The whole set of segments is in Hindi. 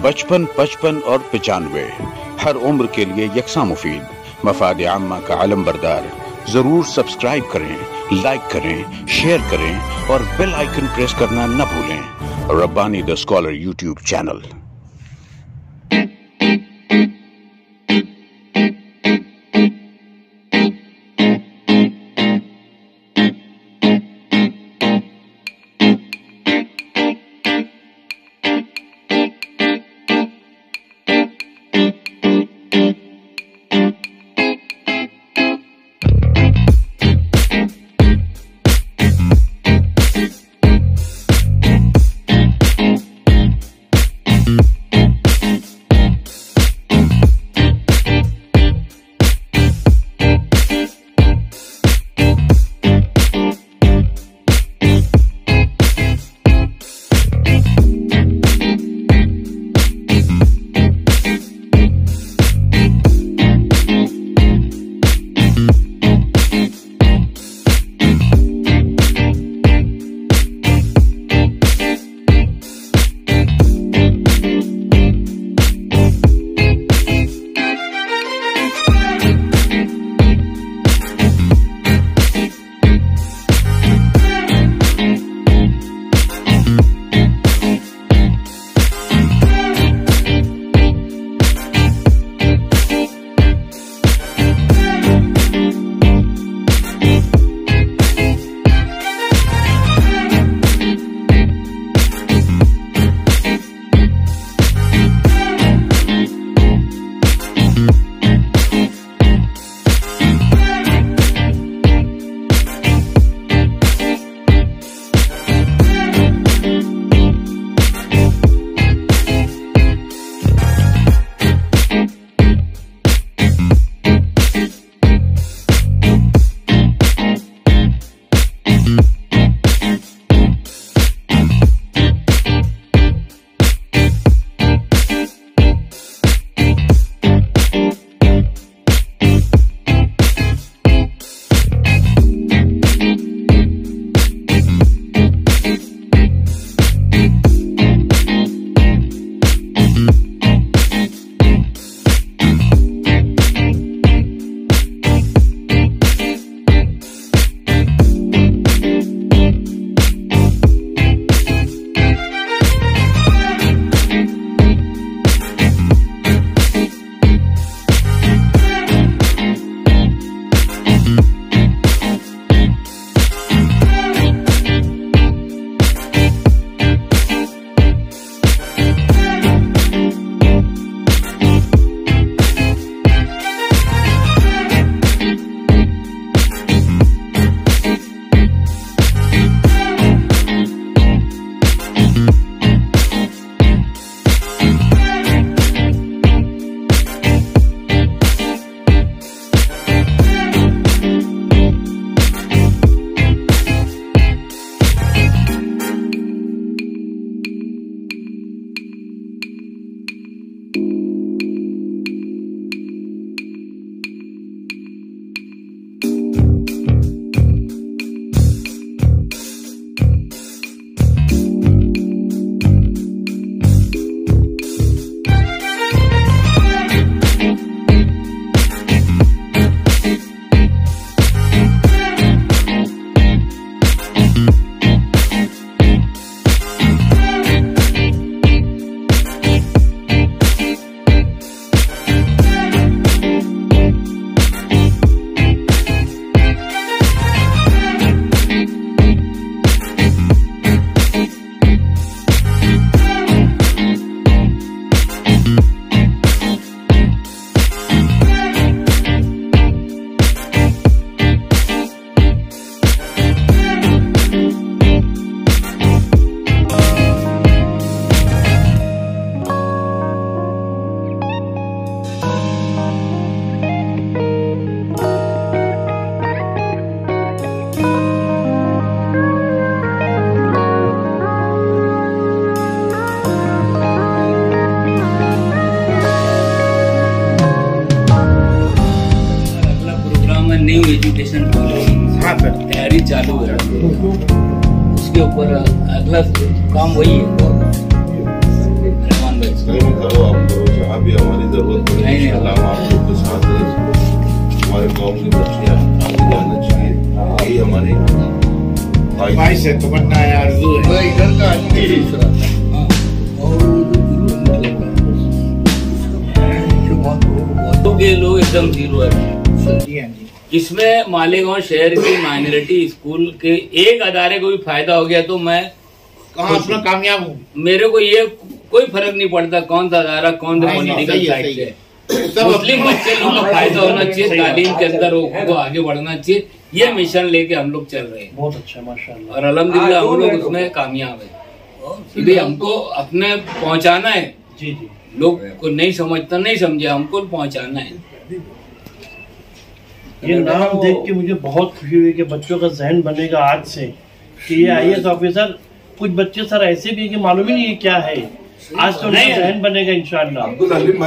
बचपन, 55 और 95 हर उम्र के लिए यकसा मुफीद। मफाद आम्मा का अलमबरदार। जरूर सब्सक्राइब करें, लाइक करें, शेयर करें और बेल आइकन प्रेस करना न भूलें। Rabbani the scholar YouTube channel. New education policy तैयारी चालू है, उसके ऊपर अगला काम वही है। रहमान भाई जरूरत पड़े इंशाल्लाह हम आप लोग के साथ हैं। हमारे गाँव के बच्चे आगे जाना चाहिए, यही हमारी ख्वाहिश है, तमन्ना है, आरज़ू है। इधर का ये लोग एकदम जीरो है। इसमें मालेगांव शहर की माइनॉरिटी स्कूल के एक अदारे को भी फायदा हो गया तो मैं कहाँ अपना कामयाब हूँ। मेरे को ये कोई फर्क नहीं पड़ता कौन सा अदारा कौन सा पॉलिटिकल साइड से, मुस्लिम बच्चे लोगों का फायदा होना चाहिए, तालीम के अंदर वो आगे बढ़ना चाहिए। ये मिशन लेके हम लोग चल रहे हैं। बहुत अच्छा, माशाल्लाह। और अल्हम्दुलिल्लाह हम लोग उसमें कामयाब है। इसलिए हमको अपने पहुंचाना है। जी जी, लोग को नहीं समझता, नहीं समझे, हमको पहुंचाना है। ये नाम देख के मुझे बहुत खुशी हुई कि बच्चों का जहन बनेगा आज से कि ये IAS ऑफिसर। कुछ बच्चे सर ऐसे भी है कि मालूम ही नहीं क्या है, आज तो नहीं जहन बनेगा इंशाअल्लाह।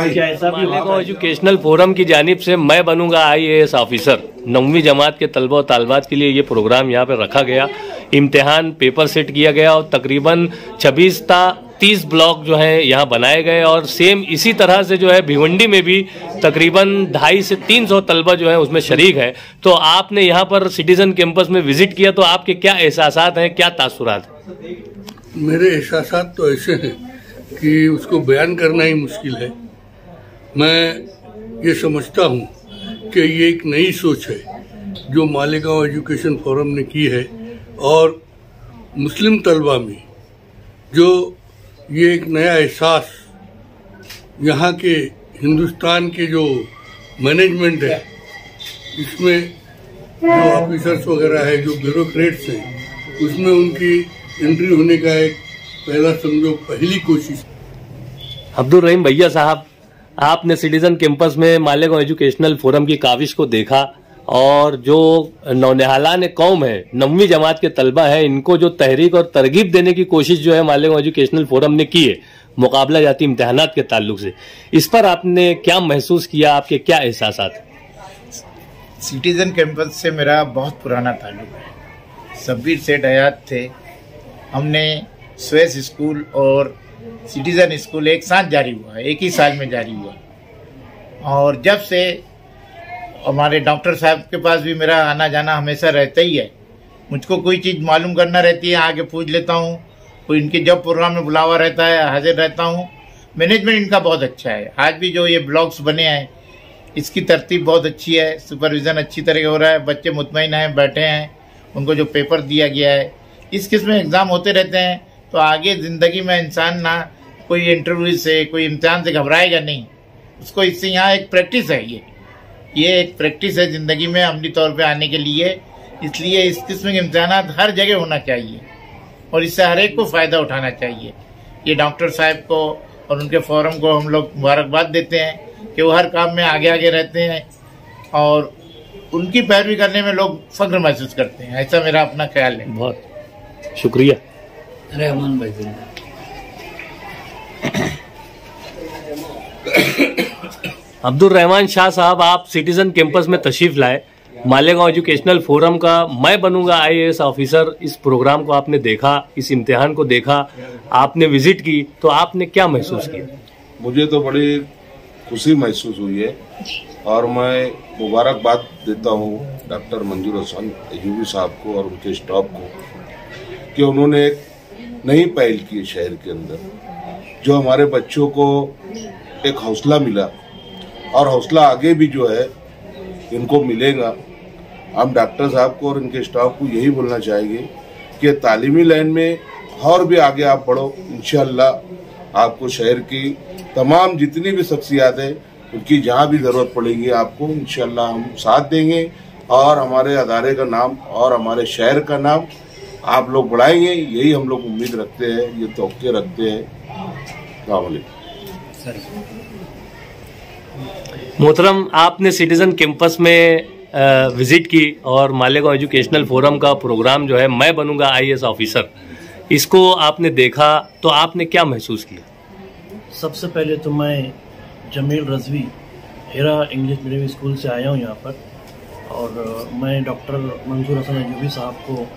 क्या ऐसा भी मालेगांव एजुकेशनल फोरम की जानिब से मैं बनूंगा IAS ऑफिसर 9वीं जमात के तलबा और तालबात के लिए ये प्रोग्राम यहाँ पे रखा गया। इम्तिहान पेपर सेट किया गया और तकरीबन 26 ता 30 ब्लॉक जो है यहाँ बनाए गए और सेम इसी तरह से जो है भिवंडी में भी तकरीबन 250 से 300 तलबा जो है उसमें शरीक है। तो आपने यहाँ पर सिटीजन कैंपस में विजिट किया तो आपके क्या एहसासात हैं, क्या तासुरात हैं? मेरे एहसासात तो ऐसे हैं कि उसको बयान करना ही मुश्किल है। मैं ये समझता हूँ कि ये एक नई सोच है जो मालेगांव एजुकेशन फोरम ने की है और मुस्लिम तलबा में जो ये एक नया एहसास यहाँ के हिंदुस्तान के जो मैनेजमेंट है इसमें जो ऑफिसर्स वगैरह है, जो ब्यूरोक्रेट्स हैं, उसमें उनकी एंट्री होने का एक पहला समझो पहली कोशिश। अब्दुल रहीम भैया साहब, आपने सिटीजन कैंपस में मालेगांव एजुकेशनल फोरम की काविश को देखा और जो नौनिहालान कौम है, 9वीं जमात के तलबा है, इनको जो तहरीक और तरगीब देने की कोशिश जो है मालेगांव एजुकेशनल फोरम ने की है मुकाबला जाती इम्तिहानात के ताल्लुक से, इस पर आपने क्या महसूस किया, आपके क्या एहसासात? सिटीजन कैंपस से मेरा बहुत पुराना ताल्लुक है। शब्बीर सेठ हयात थे, हमने स्वेस स्कूल और सिटीजन स्कूल एक साथ जारी हुआ, एक ही साल में जारी हुआ। और जब से हमारे डॉक्टर साहब के पास भी मेरा आना जाना हमेशा रहता ही है। मुझको कोई चीज़ मालूम करना रहती है, आगे पूछ लेता हूँ। कोई इनके जब प्रोग्राम में बुलावा रहता है हाजिर रहता हूँ। मैनेजमेंट इनका बहुत अच्छा है। आज भी जो ये ब्लॉक्स बने हैं इसकी तरतीब बहुत अच्छी है, सुपरविज़न अच्छी तरह हो रहा है, बच्चे मुतमईन हैं, बैठे हैं। उनको जो पेपर दिया गया है, इस किस्म में एग्ज़ाम होते रहते हैं तो आगे ज़िंदगी में इंसान ना कोई इंटरव्यू से, कोई इम्तिहान से घबराएगा नहीं। उसको इससे यहाँ एक प्रैक्टिस है, ये एक प्रैक्टिस है ज़िंदगी में अमली तौर पे आने के लिए। इसलिए इस किस्म के इम्तिहान हर जगह होना चाहिए और इससे हर एक को फ़ायदा उठाना चाहिए। ये डॉक्टर साहब को और उनके फोरम को हम लोग मुबारकबाद देते हैं कि वो हर काम में आगे आगे रहते हैं और उनकी पैरवी करने में लोग फख्र महसूस करते हैं। ऐसा मेरा अपना ख्याल है। बहुत शुक्रिया। रहमान भाई, अब्दुल रहमान शाह साहब, आप सिटीजन कैंपस में तशरीफ लाए। मालेगांव एजुकेशनल फोरम का मैं बनूंगा IAS ऑफिसर, इस प्रोग्राम को आपने देखा, इस इम्तिहान को देखा, आपने विजिट की, तो आपने क्या महसूस किया? मुझे तो बड़ी खुशी महसूस हुई है और मैं मुबारकबाद देता हूँ डॉक्टर मंजूर हसन अयूबी साहब को और उनके स्टाफ को कि उन्होंने एक नई पहल की शहर के अंदर, जो हमारे बच्चों को एक हौसला मिला और हौसला आगे भी जो है इनको मिलेगा। हम डॉक्टर साहब को और इनके स्टाफ को यही बोलना चाहेंगे कि तालीमी लाइन में और भी आगे आप बढ़ो। इंशाअल्लाह आपको शहर की तमाम जितनी भी शख्सियात है उनकी जहाँ भी ज़रूरत पड़ेगी आपको इंशाअल्लाह हम साथ देंगे और हमारे अदारे का नाम और हमारे शहर का नाम आप लोग बढ़ाएंगे, यही हम लोग उम्मीद रखते हैं, ये तवक्के रखते हैं। अस्सलाम वालेकुम। मोहतरम, आपने सिटीजन कैंपस में विजिट की और मालेगांव एजुकेशनल फोरम का प्रोग्राम जो है मैं बनूंगा IAS ऑफिसर, इसको आपने देखा तो आपने क्या महसूस किया? सबसे पहले तो मैं Jamil Rizvi Hira English medium school से आया हूँ यहाँ पर और मैं डॉक्टर मंजूर हसन अयूबी साहब को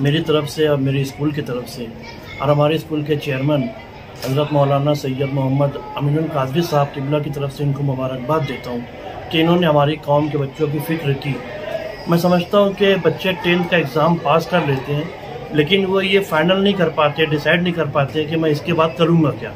मेरी तरफ से और मेरे स्कूल की तरफ से और हमारे स्कूल के चेयरमैन हज़रत मौलाना सैयद मोहम्मद अमीनुल कादरी साहब क़िबला की तरफ से इनको मुबारकबाद देता हूँ कि इन्होंने हमारी कौम के बच्चों की फ़िक्र की। मैं समझता हूँ कि बच्चे 10th का एग्ज़ाम पास कर लेते हैं, लेकिन वो ये फाइनल नहीं कर पाते, डिसाइड नहीं कर पाते कि मैं इसके बाद करूँगा क्या।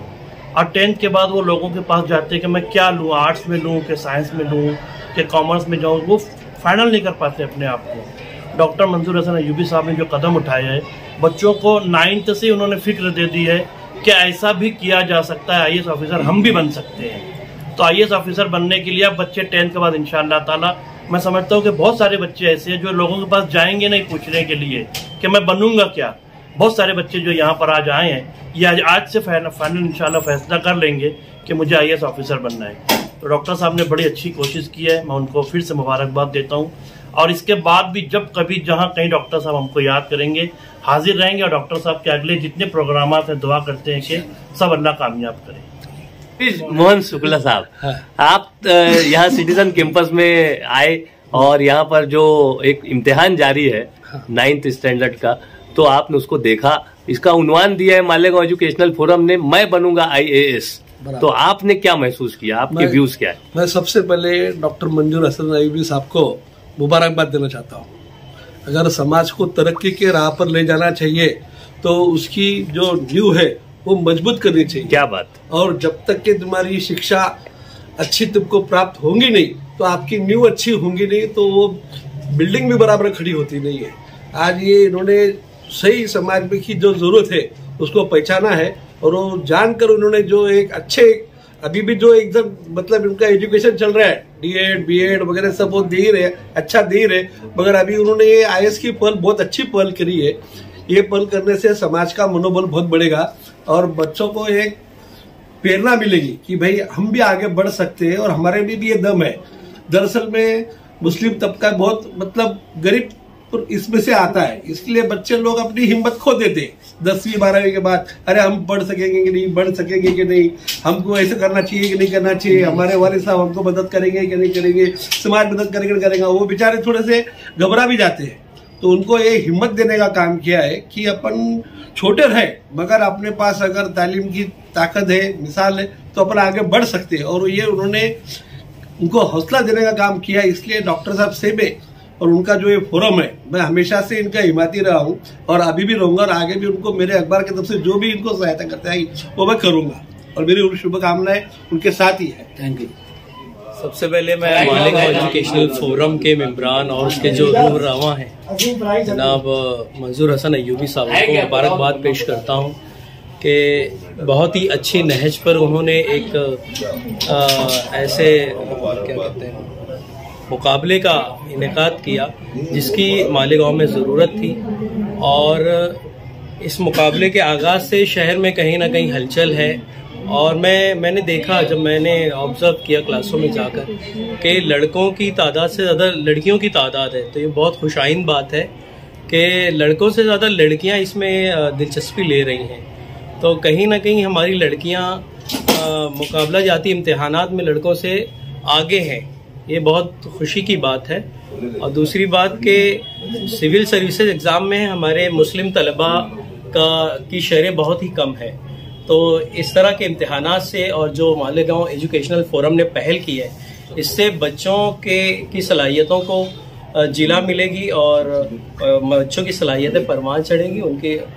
और 10th के बाद वो लोगों के पास जाते हैं कि मैं क्या लूँ, आर्ट्स में लूँ कि साइंस में लूँ कि कॉमर्स में जाऊँ, वो फाइनल नहीं कर पाते अपने आप को। डॉक्टर मंजूर हसन अय्यूबी साहब ने जो कदम उठाया है, बच्चों को 9th से उन्होंने फ़िक्र दे दी है कि ऐसा भी किया जा सकता है, IAS ऑफिसर हम भी बन सकते हैं। तो IAS ऑफिसर बनने के लिए अब बच्चे 10th के बाद इंशाअल्लाह ताला, मैं समझता हूँ कि बहुत सारे बच्चे ऐसे हैं जो लोगों के पास जाएंगे नहीं पूछने के लिए कि मैं बनूंगा क्या। बहुत सारे बच्चे जो यहाँ पर आज आए हैं, ये आज से फाइनल इंशाल्लाह फैसला कर लेंगे कि मुझे IAS ऑफिसर बनना है। तो डॉक्टर साहब ने बड़ी अच्छी कोशिश की है, मैं उनको फिर से मुबारकबाद देता हूँ। और इसके बाद भी जब कभी जहाँ कहीं डॉक्टर साहब हमको याद करेंगे, हाजिर रहेंगे। और डॉक्टर साहब के अगले जितने प्रोग्राम हैं दुआ करते हैं कि सब अल्लाह कामयाब करे। मोहन शुक्ला साहब, आप यहाँ सिटीजन कैंपस में आए और यहाँ पर जो एक इम्तिहान जारी है 9th स्टैंडर्ड का, तो आपने उसको देखा। इसका उन्वान दिया है मालेगांव एजुकेशनल फोरम ने, मैं बनूंगा IAS। तो आपने क्या महसूस किया, आपके व्यूज क्या है? मैं सबसे पहले डॉक्टर मंजूर हसन अय्यूबी साहब को मुबारकबाद देना चाहता हूँ। अगर समाज को तरक्की के राह पर ले जाना चाहिए तो उसकी जो नींव है वो मजबूत करनी चाहिए। क्या बात। और जब तक कि तुम्हारी शिक्षा अच्छी तुमको प्राप्त होंगी नहीं, तो आपकी नींव अच्छी होंगी नहीं, तो वो बिल्डिंग भी बराबर खड़ी होती नहीं है। आज ये इन्होंने सही समाज में की जो जरूरत है उसको पहचाना है, और वो जानकर उन्होंने जो एक अच्छे, अभी भी जो एकदम मतलब उनका एजुकेशन चल रहा है, D.Ed, B.Ed वगैरह सब वो दे रहे, अच्छा दे रहे, मगर अभी उन्होंने ये IAS की पहल बहुत अच्छी पहल करी है। ये पहल करने से समाज का मनोबल बहुत बढ़ेगा और बच्चों को एक प्रेरणा मिलेगी कि भाई हम भी आगे बढ़ सकते हैं और हमारे भी ये दम है। दरअसल में मुस्लिम तबका बहुत मतलब गरीब इसमें से आता है, इसलिए बच्चे लोग अपनी हिम्मत खो देते 10वीं 12वीं के बाद। अरे हम पढ़ सकेंगे कि नहीं, बढ़ सकेंगे कि नहीं, हमको ऐसे करना चाहिए कि नहीं करना चाहिए, हमारे वालिद साहब हमको मदद करेंगे कि नहीं करेंगे, समाज मदद करेंगे नहीं करेगा। वो बेचारे थोड़े से घबरा भी जाते हैं। तो उनको ये हिम्मत देने का काम किया है कि अपन छोटे रहे मगर अपने पास अगर तालीम की ताकत है, मिसाल है, तो अपन आगे बढ़ सकते हैं। और ये उन्होंने उनको हौसला देने का काम किया। इसलिए डॉक्टर साहब से भी और उनका जो ये फोरम है, मैं हमेशा से इनका हिमायती रहा हूँ और अभी भी रहूंगा और आगे भी उनको मेरे अखबार की तरफ से जो भी इनको सहायता करते हैं वो मैं करूंगा और मेरी शुभकामनाएं उनके साथ ही है। Thank you. सबसे पहले मैं मालेगांव एजुकेशनल फोरम के मेंबरान और उसके जो रूह रवा हैं जनाब मंजूर हसन अय्यूबी साहब को मुबारकबाद पेश करता हूं कि बहुत ही अच्छी नहज पर उन्होंने एक ऐसे क्या कहते हैं मुकाबले का इनेकाद किया जिसकी मालेगांव में ज़रूरत थी। और इस मुकाबले के आगाज़ से शहर में कहीं ना कहीं हलचल है। और मैंने देखा, जब मैंने ऑब्जर्व किया क्लासों में जाकर, कि लड़कों की तादाद से ज़्यादा लड़कियों की तादाद है। तो ये बहुत खुशाइन बात है कि लड़कों से ज़्यादा लड़कियां इसमें दिलचस्पी ले रही हैं। तो कहीं ना कहीं हमारी लड़कियां मुकाबला जाती इम्तिहानात में लड़कों से आगे हैं, ये बहुत खुशी की बात है। और दूसरी बात कि सिविल सर्विसेज एग्ज़ाम में हमारे मुस्लिम तलबा की शरह बहुत ही कम है। तो इस तरह के इम्तिहानात से और जो मालेगांव एजुकेशनल फोरम ने पहल की है, इससे बच्चों की सलाहियतों को जिला मिलेगी और बच्चों की सलाहियतें परवान चढ़ेंगी,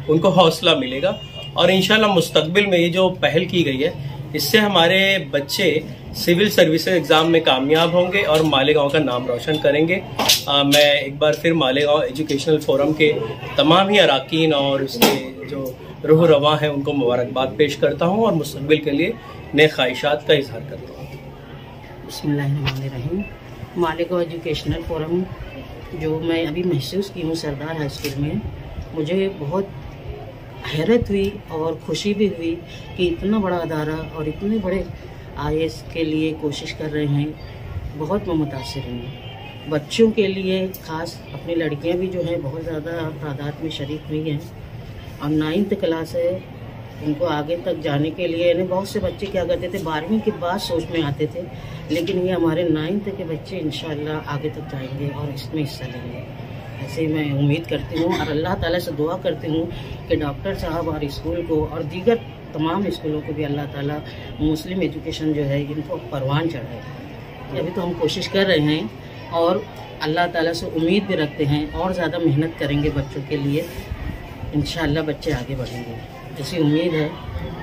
उनको हौसला मिलेगा। और इंशाल्लाह मुस्तकबिल में ये जो पहल की गई है, इससे हमारे बच्चे सिविल सर्विसेज एग्ज़ाम में कामयाब होंगे और मालेगांव का नाम रोशन करेंगे। मैं एक बार फिर मालेगांव एजुकेशनल फोरम के तमाम ही अराकीन और उसके जो रूह रवा है उनको मुबारकबाद पेश करता हूं और मुस्तकबिल के लिए नए ख्वाहिशात का इजहार करता हूं। बिस्मिल्लाहिर्रहमानिर्रहीम। मालेगांव एजुकेशनल फोरम जो मैं अभी महसूस की हूँ सरदार हाई स्कूल में, मुझे बहुत हैरत हुई और खुशी भी हुई कि इतना बड़ा अदारा और इतने बड़े IAS के लिए कोशिश कर रहे हैं। बहुत मैं मुतासिर हूँ। बच्चों के लिए ख़ास अपनी लड़कियाँ भी जो हैं बहुत ज़्यादा तादाद में शरीक हुई हैं और 9th क्लास है, उनको आगे तक जाने के लिए यानी बहुत से बच्चे क्या करते थे 12वीं के बाद सोच में आते थे, लेकिन ये हमारे 9th के बच्चे इंशाल्लाह आगे तक जाएंगे और इसमें हिस्सा लेंगे, ऐसे मैं उम्मीद करती हूँ। और अल्लाह ताला से दुआ करती हूँ कि डॉक्टर साहब और स्कूल को और दीगर तमाम स्कूलों को भी अल्लाह ताला मुस्लिम एजुकेशन जो है इनको परवान चढ़ाए। अभी तो हम कोशिश कर रहे हैं और अल्लाह ताला से उम्मीद भी रखते हैं और ज़्यादा मेहनत करेंगे बच्चों के लिए, इंशाअल्लाह बच्चे आगे बढ़ेंगे, ऐसी उम्मीद है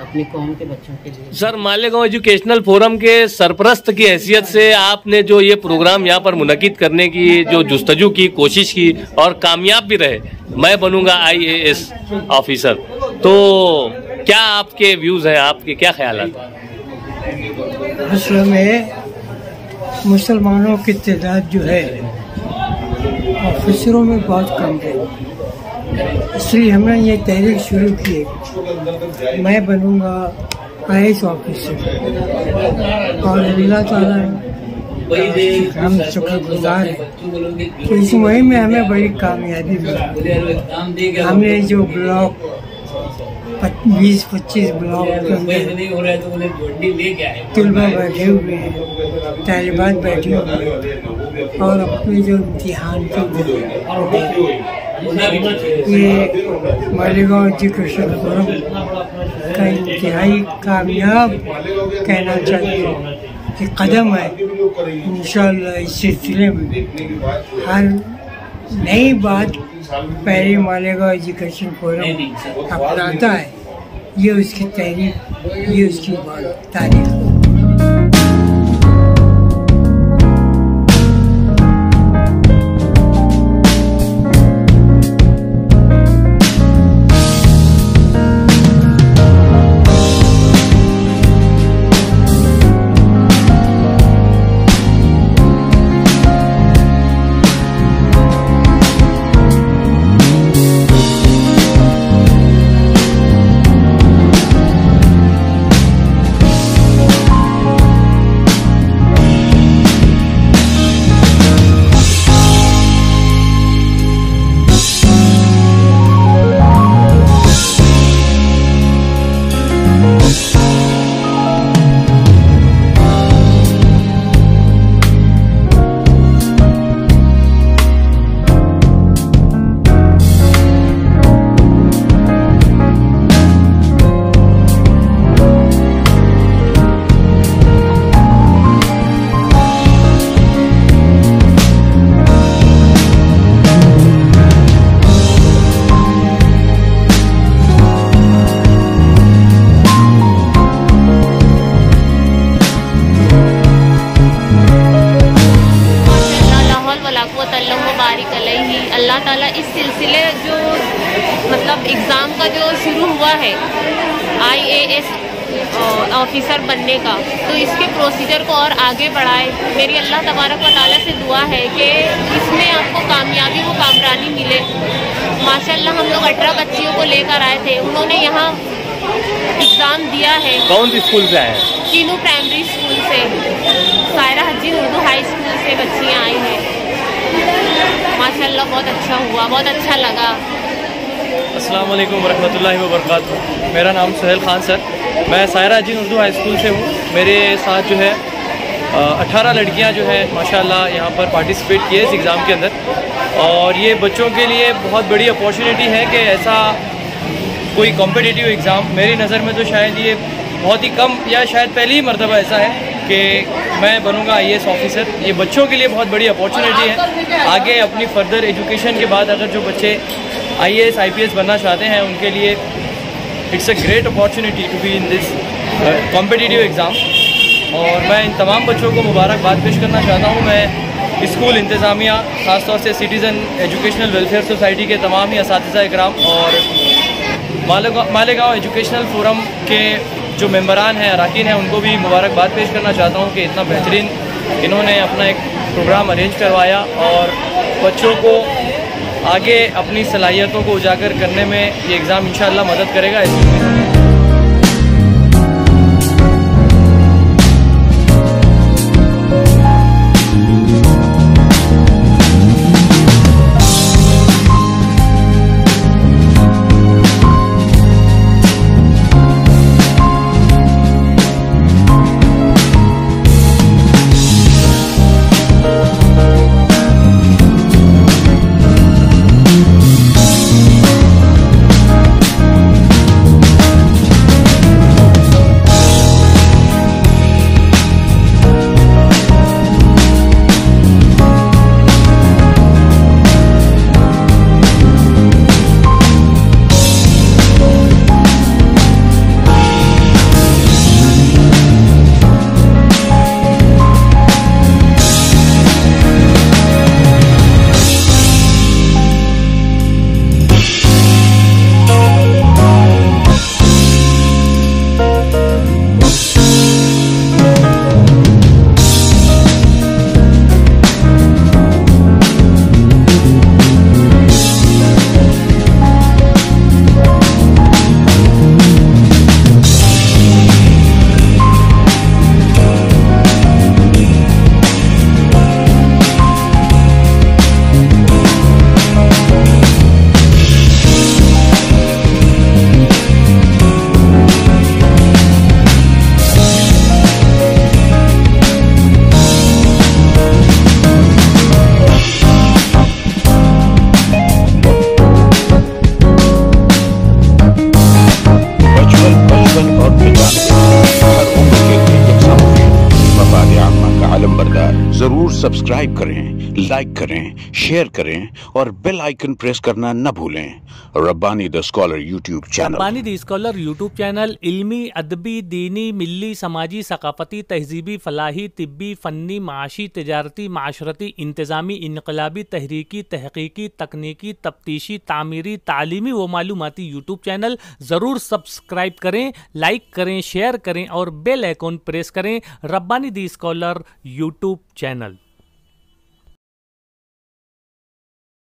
अपनी कौम के बच्चों के लिए। सर, मालेगांव एजुकेशनल फोरम के सरपरस्त की हैसियत से आपने जो ये प्रोग्राम यहाँ पर मुनक़िद करने की जो जुस्तजू की कोशिश की और कामयाब भी रहे, मैं बनूंगा IAS ऑफिसर, तो क्या आपके व्यूज़ हैं, आपके क्या ख्यालात हैं? असल में मुसलमानों की तादाद जो है ऑफिसरों में बहुत कम है, इसलिए हमने ये तहरीक शुरू की, मैं बनूंगा IAS ऑफिसर और अल्लाह ताला हम शुक्रगुजार हैं कि इस मुहिम में हमें बड़ी कामयाबी मिली। हमने जो ब्लॉक 20-25 ब्लॉक के अंदर तलबा बैठे हुए हैं, तालिबात बैठे हुए हैं और अपने जो इम्तिहान ये मालेगांव एजुकेशन फोरम का इंतहाई कामयाब कहना चाहिए कि कदम है। इंशाअल्लाह इस सिलसिले में हर नई बात पहले मालेगांव एजुकेशन फोरम अपनाता है, ये उसकी तहरीक, ये उसकी तारीफ। अल्लाह ताला इस सिलसिले जो मतलब एग्ज़ाम का जो शुरू हुआ है IAS ऑफिसर बनने का, तो इसके प्रोसीजर को और आगे बढ़ाए। मेरी अल्लाह तबारक व तआला से दुआ है कि इसमें आपको कामयाबी व कामरानी मिले। माशाल्लाह हम लोग 18 बच्चियों को लेकर आए थे, उन्होंने यहाँ एग्ज़ाम दिया है। कौन सी स्कूल से आए हैं? कीनू प्राइमरी स्कूल से, सायरा हज्जी उर्दू हाई स्कूल से बच्चियाँ आई हैं। माशाल्लाह बहुत अच्छा हुआ, बहुत अच्छा लगा। अस्सलाम वालेकुम वरहमतुल्लाहि वबरकातुहू। मेरा नाम सुहेल खान सर, मैं सायरा हज्जी उर्दू हाई स्कूल से हूँ। मेरे साथ जो है 18 लड़कियाँ जो है माशाल्लाह यहाँ पर पार्टिसिपेट किए इस एग्ज़ाम के अंदर, और ये बच्चों के लिए बहुत बड़ी अपॉर्चुनिटी है कि ऐसा कोई कॉम्पिटिटिव एग्ज़ाम, मेरी नज़र में तो शायद ये बहुत ही कम या शायद पहली ही मरतबा ऐसा है कि मैं बनूंगा IAS ऑफिसर। ये बच्चों के लिए बहुत बड़ी अपॉर्चुनिटी है। आगे अपनी फर्दर एजुकेशन के बाद अगर जो बच्चे IAS IPS बनना चाहते हैं उनके लिए it's a great opportunity to be in this competitive exam. और मैं इन तमाम बच्चों को मुबारकबाद पेश करना चाहता हूँ। मैं स्कूल इंतज़ामिया, ख़ास तौर से सिटीज़न एजुकेशनल वेलफेयर सोसाइटी के तमाम ही असातिज़ा इकराम और मालेगांव एजुकेशनल फोरम के जो मेंबरान हैं, अरकान हैं, उनको भी मुबारकबाद पेश करना चाहता हूँ कि इतना बेहतरीन इन्होंने अपना एक प्रोग्राम अरेंज करवाया और बच्चों को आगे अपनी सलाहियतों को उजागर करने में ये एग्ज़ाम इंशाअल्लाह मदद करेगा। सब्सक्राइब करें, लाइक करें, शेयर करें और बेल आइकन प्रेस करना न भूलें। Rabbani the scholar YouTube channel. Rabbani the scholar YouTube channel इल्मी, अदबी, दीनी, मिल्ली, समाजी, सकाफती, तहजीबी, फलाही, तिब्बी, फ़न्नी, माशी, तिजारती, माशरती, इंतज़ामी, इनकलाबी, तहरीकी, तहकीकी, तकनीकी, तफ्तीशी, तामीरी, तालीमी व मालूमाती यूट्यूब चैनल। ज़रूर सब्सक्राइब करें, लाइक करें, शेयर करें और बेल आइकन प्रेस करें। Rabbani the scholar YouTube channel.